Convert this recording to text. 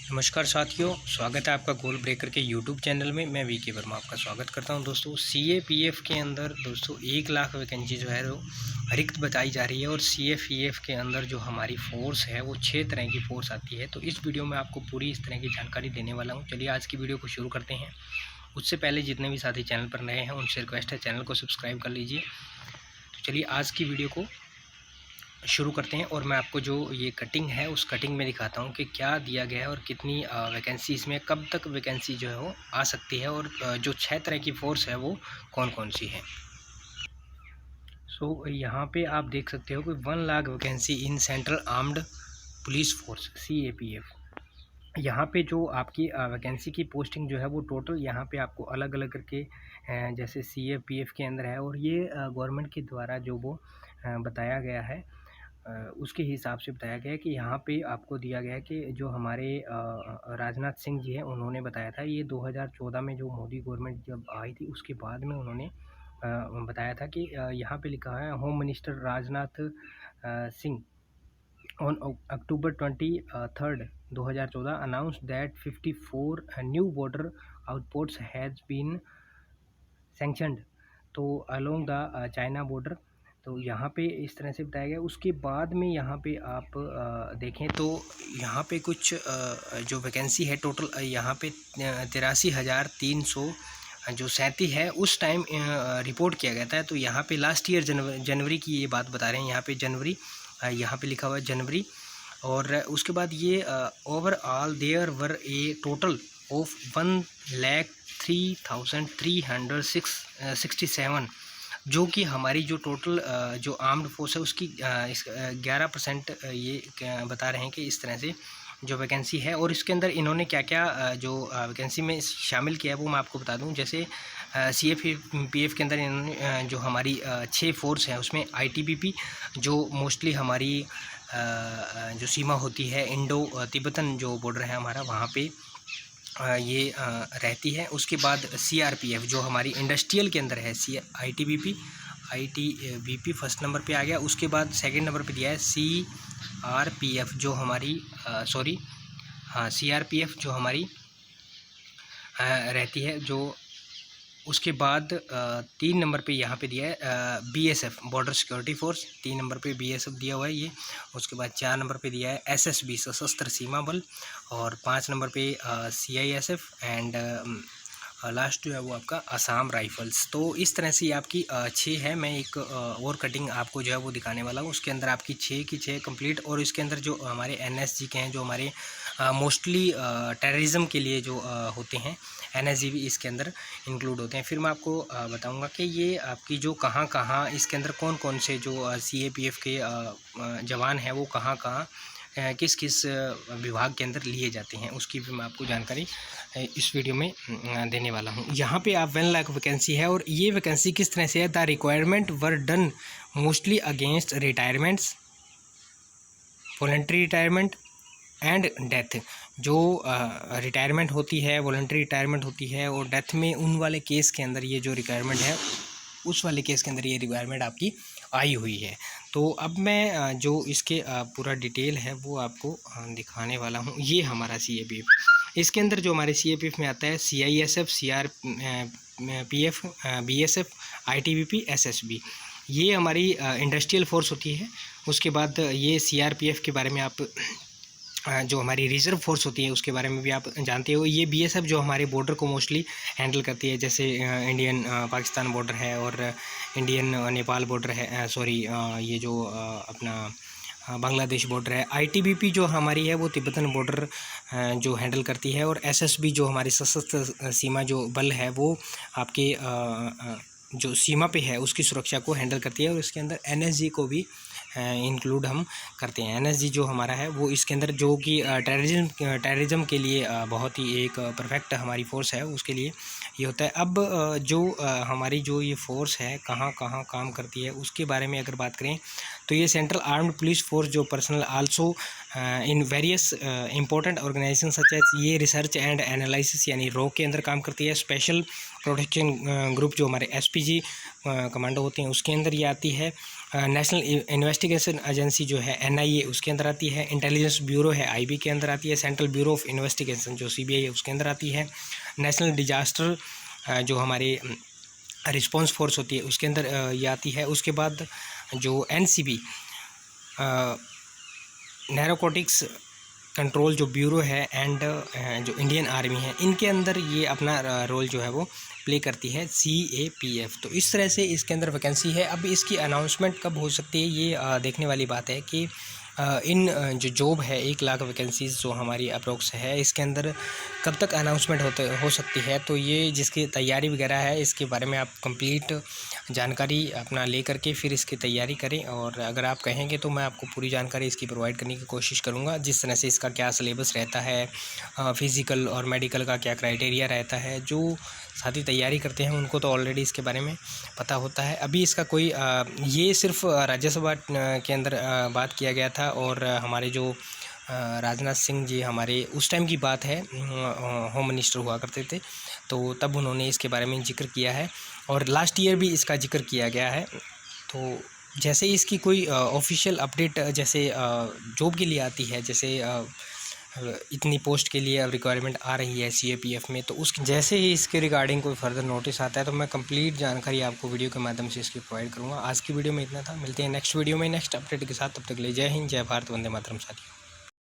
नमस्कार साथियों, स्वागत है आपका गोल ब्रेकर के यूट्यूब चैनल में। मैं वीके वर्मा आपका स्वागत करता हूं। दोस्तों, सीएपीएफ के अंदर 1 लाख वैकेंसी जो है वो रिक्त बताई जा रही है और सीएपीएफ के अंदर जो हमारी फ़ोर्स है वो 6 तरह की फ़ोर्स आती है। तो इस वीडियो में आपको पूरी इस तरह की जानकारी देने वाला हूँ। चलिए आज की वीडियो को शुरू करते हैं। उससे पहले जितने भी साथी चैनल पर नए हैं उनसे रिक्वेस्ट है, चैनल को सब्सक्राइब कर लीजिए। तो चलिए आज की वीडियो को शुरू करते हैं और मैं आपको जो ये कटिंग है उस कटिंग में दिखाता हूँ कि क्या दिया गया है और कितनी वैकेंसी इसमें कब तक वैकेंसी जो है वो आ सकती है और जो 6 तरह की फ़ोर्स है वो कौन कौन सी है। सो यहाँ पे आप देख सकते हो कि 1 lakh vacancy in central armed police force CAPF। यहाँ पे जो आपकी वैकेंसी की पोस्टिंग जो है वो टोटल यहाँ पे आपको अलग अलग करके जैसे CAPF के अंदर है और ये गवर्नमेंट के द्वारा जो वो बताया गया है उसके हिसाब से बताया गया है कि यहाँ पे आपको दिया गया है कि जो हमारे राजनाथ सिंह जी हैं उन्होंने बताया था। ये 2014 में जो मोदी गवर्नमेंट जब आई थी उसके बाद में उन्होंने बताया था कि यहाँ पे लिखा है home minister Rajnath Singh on October 23rd 2014 announce that 54 new border outports has been sanctioned तो अलोंग द चाइना बॉर्डर। तो यहाँ पे इस तरह से बताया गया। उसके बाद में यहाँ पे आप देखें तो यहाँ पे कुछ जो वैकेंसी है टोटल यहाँ पे 83,300 जो 37 है उस टाइम रिपोर्ट किया गया था। तो यहाँ पे लास्ट ईयर जनवरी की ये बात बता रहे हैं। यहाँ पे जनवरी यहाँ पे लिखा हुआ है जनवरी। और उसके बाद ये overall there were a total of 1,03,367 जो कि हमारी जो टोटल जो आर्म्ड फोर्स है उसकी 11% ये बता रहे हैं कि इस तरह से जो वैकेंसी है। और इसके अंदर इन्होंने क्या क्या जो वैकेंसी में शामिल किया है वो मैं आपको बता दूं। जैसे CAPF के अंदर इन्होंने जो हमारी 6 फोर्स है उसमें ITBP जो मोस्टली हमारी जो सीमा होती है इंडो तिब्बतन जो बॉर्डर है हमारा वहाँ पे ये रहती है। उसके बाद CRPF जो हमारी इंडस्ट्रियल के अंदर है ITBP फर्स्ट नंबर पे आ गया। उसके बाद सेकंड नंबर पे दिया है CRPF जो हमारी CRPF जो हमारी रहती है जो। उसके बाद 3 नंबर पे यहाँ पे दिया है BSF border security force, 3 number पे BSF दिया हुआ है ये। उसके बाद 4 नंबर पे दिया है SSB सशस्त्र सीमा बल और 5 नंबर पे CISF एंड लास्ट जो है वो आपका असम राइफल्स। तो इस तरह से ये आपकी 6 है। मैं एक और कटिंग आपको जो है वो दिखाने वाला हूँ। उसके अंदर आपकी 6 की 6 कंप्लीट। और इसके अंदर जो हमारे NSG के हैं जो हमारे मोस्टली टेररिज्म के लिए जो होते हैं NSG भी इसके अंदर इंक्लूड होते हैं। फिर मैं आपको बताऊंगा कि ये आपकी जो कहाँ इसके अंदर कौन कौन से जो CAPF के जवान हैं वो कहाँ किस किस विभाग के अंदर लिए जाते हैं उसकी भी मैं आपको जानकारी इस वीडियो में देने वाला हूं। यहाँ पे आप 1 लाख वैकेंसी है और ये वैकेंसी किस तरह से है। The requirement were done mostly against retirements, voluntary retirement and death. जो रिटायरमेंट होती है, वॉलंटरी रिटायरमेंट होती है और डेथ में उन वाले केस के अंदर ये जो रिक्वायरमेंट है उस वाले केस के अंदर ये रिक्वायरमेंट आपकी आई हुई है। तो अब मैं जो इसके पूरा डिटेल है वो आपको दिखाने वाला हूँ। ये हमारा CAPF, इसके अंदर जो हमारे CAPF में आता है CISF, CRPF, BSF, ITBP, SSB। ये हमारी इंडस्ट्रियल फोर्स होती है। उसके बाद ये CRPF के बारे में आप जो हमारी रिजर्व फोर्स होती है उसके बारे में भी आप जानते हो। ये BSF जो हमारे बॉर्डर को मोस्टली हैंडल करती है, जैसे इंडियन पाकिस्तान बॉर्डर है और इंडियन नेपाल बॉर्डर है, ये जो अपना बांग्लादेश बॉर्डर है। ITBP जो हमारी है वो तिब्बतन बॉर्डर जो हैंडल करती है और SSB जो हमारी सशस्त्र सीमा जो बल है वो आपके जो सीमा पे है उसकी सुरक्षा को हैंडल करती है। और इसके अंदर NSG को भी इंक्लूड हम करते हैं। NSG जो हमारा है वो इसके अंदर जो कि टेररिज्म के लिए बहुत ही एक परफेक्ट हमारी फ़ोर्स है उसके लिए ये होता है। अब जो हमारी जो ये फ़ोर्स है कहाँ काम करती है उसके बारे में अगर बात करें तो ये सेंट्रल आर्म्ड पुलिस फोर्स जो personnel also in various important organization such as ये रिसर्च एंड एनालिसिस यानी रॉ के अंदर काम करती है। स्पेशल प्रोटेक्शन ग्रुप जो हमारे SPG कमांडो होते हैं उसके अंदर ये आती है। नेशनल इन्वेस्टिगेशन एजेंसी जो है NIA उसके अंदर आती है, इंटेलिजेंस ब्यूरो है IB के अंदर आती है, सेंट्रल ब्यूरो ऑफ इन्वेस्टिगेशन जो CBI है उसके अंदर आती है, नेशनल डिजास्टर जो हमारे रिस्पॉन्स फोर्स होती है उसके अंदर ये आती है। उसके बाद जो NCB नैरोकोटिक्स कंट्रोल जो ब्यूरो है एंड जो इंडियन आर्मी है इनके अंदर ये अपना रोल जो है वो प्ले करती है CAPF। तो इस तरह से इसके अंदर वैकेंसी है। अब इसकी अनाउंसमेंट कब हो सकती है ये देखने वाली बात है कि इन जो जॉब है 1 लाख वैकेंसीज़ जो हमारी अप्रोक्स है इसके अंदर कब तक अनाउंसमेंट हो सकती है। तो ये जिसकी तैयारी वगैरह है इसके बारे में आप कंप्लीट जानकारी अपना ले करके फिर इसकी तैयारी करें, और अगर आप कहेंगे तो मैं आपको पूरी जानकारी इसकी प्रोवाइड करने की कोशिश करूँगा, जिस तरह से इसका क्या सिलेबस रहता है, फ़िज़िकल और मेडिकल का क्या क्राइटेरिया रहता है। जो साथी तैयारी करते हैं उनको तो ऑलरेडी इसके बारे में पता होता है। अभी इसका कोई ये सिर्फ राज्यसभा के अंदर बात किया गया था, और हमारे जो राजनाथ सिंह जी हमारे उस टाइम की बात है होम मिनिस्टर हुआ करते थे, तो तब उन्होंने इसके बारे में जिक्र किया है, और लास्ट ईयर भी इसका जिक्र किया गया है। तो जैसे इसकी कोई ऑफिशियल अपडेट जैसे जॉब के लिए आती है, जैसे इतनी पोस्ट के लिए अब रिक्वायरमेंट आ रही है CAPF में, तो उसके जैसे ही इसके रिगार्डिंग कोई फर्दर नोटिस आता है तो मैं कंप्लीट जानकारी आपको वीडियो के माध्यम से इसकी प्रोवाइड करूँगा। आज की वीडियो में इतना था, मिलते हैं नेक्स्ट वीडियो में नेक्स्ट अपडेट के साथ। तब तक के लिए जय हिंद, जय भारत, वंदे मातरम साथियों।